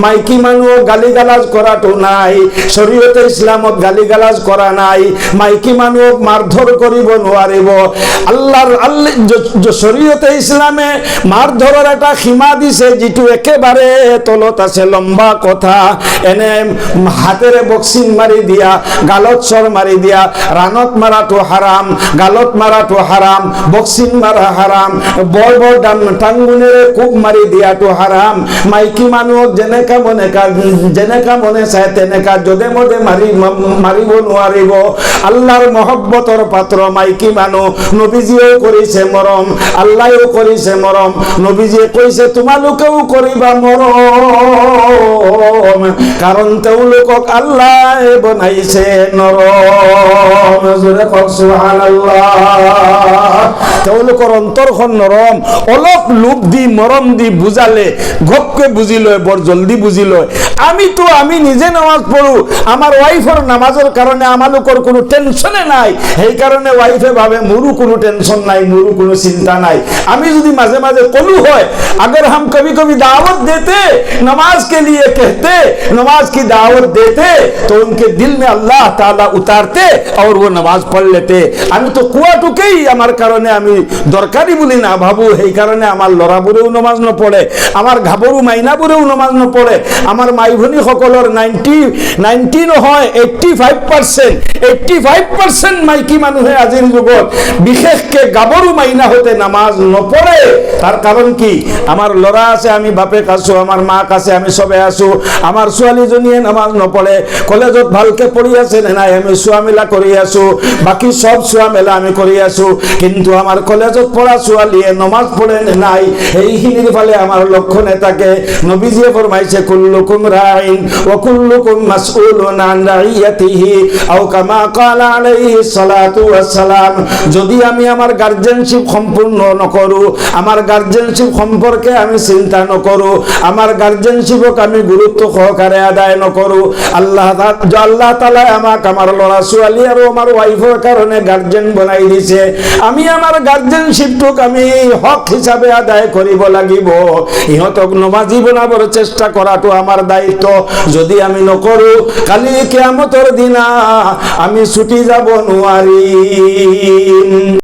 মাইকি মানুষ গালিগালাজ করাটো নাই, শরীয়তে ইসলামত গালিগালাজ করা নাই। মাইকি মানুষ মারধর করিব নোৱাৰিব। আল্লাহর শরীয়তে ইসলামে মারধরের একটা সীমা দিছে, যেটো একেবারে তলত আছে, লম্বা কথা। এনে হাতেৰে বক্সিং মারি দিয়া, গালত চর মারি দিয়া, রানত মারাটো হারাম, গালত মারাটো হারাম, বক্সিং মারা হারাম, বড় বড় টাঙ্গুনেৰে কোপ মারি দিয়াটো হারাম। মাইকি মানুষ যেনেকা মনে চায় তেনেকা যদে মদে মারিব নোৱাৰিব। আল্লাহর মহব্বতৰ পাত্ৰ মাইকি মানুহ। নবীজিও কৰিছে মৰম, আল্লাহেও কৰিছে মৰম। নবীজিয়ে কৈছে তোমালোকেও কৰিবা মৰম, কাৰণ তেওঁলোকক আল্লাহ বনাইছে নৰম। জোৰে কওক সুবহানাল্লাহ। তেওঁলোকৰ অন্তৰখন নৰম। অলপ লোভ দি মৰম দি বুজালে ঘপকে বুজি লয়, বৰ জলদি বুজি লয়। আমি নিজে নামাজ পড়ো, আমার ওয়াইফের নামাজের কারণে আমালোকৰ কোনো টেনশনে নাই। সেই কারণে ওয়াইফে ভাবে মোৰো কোনো টেনশন নাই, মোৰো কোনো চিন্তা নাই। আমি যদি মাঝে মাঝে কলু হয়, अगर हम कभी कभी दावत देते, नमाज के लिए कहते, नमाज की दावत देते, तो उनके दिल में अल्लाह ताला उतारते और वो नमाज पढ़ लेते। আমি তো কুয়াটুকেই আমার কারণে আমি দরকারি বলি না ভাবু। সেই কারণে আমার লৰাবোৰেও নমাজ নপঢ়ে, আমার ঘাবৰু মাইনাবোৰেও নমাজ নপঢ়ে। আমার মাই ভনী সকলৰ 90 নহয় 85% মাইকী মানুহে আজিৰ যুগত বিশেষকে গাবৰু মাইনা হতে নামাজ নপঢ়ে। তার কারণ কি? আমার লৰা আছে, আমি বাপেক আছো, আমার মাক আছে, আমি সবে আছো। আমার ছোৱালীজনীয়ে নামাজ নপঢ়ে, কলেজত ভালকে পঢ়ি আছে নে নাই আমি চোৱা মেলা কৰি আছো, বাকি সব চোৱা মেলা আমি কৰি আছো। কিন্তু আমার কলেজত পড়া ছোৱালীয়ে নমাজ পঢ়ে নে নাই এইখিনিৰ ফালে আমার লক্ষ্য নেথাকে। নবীজিয়ে ফরমাইছে কুল্লুকুম রাইন ওয়া কুল্লুকুম মাসউলুন আন রাইয়াতিহি আও কামা ক্বালা আলাইহিস সালাতু ওয়াস সালাম। যদি আমি আমার গার্জেনশিপ সম্পূর্ণ নকৰো, আমার গার্জেনশিপ সম্পর্কে আমি চিন্তা নকৰো, আমার গার্জেনশিপক আমি গুরুত্ব সহকারে আদায় নকৰো, আল্লাহ তাআলা আমাক আমার লৰা ছোৱালী আৰু আমার ওয়াইফৰ কারণে গার্জেন বনাই দিছে। আমি আমার গার্জেনশিপটোক আমি হক হিসাবে আদায় কৰিব লাগিব। ইহঁতক নমাজি বনাবৰ চেষ্টা কৰাটো আমার দায়িত্ব। যদি আমি নকৰো, কালি কিয়ামতৰ দিনা আমি ছুটি যাব নোৱাৰিম।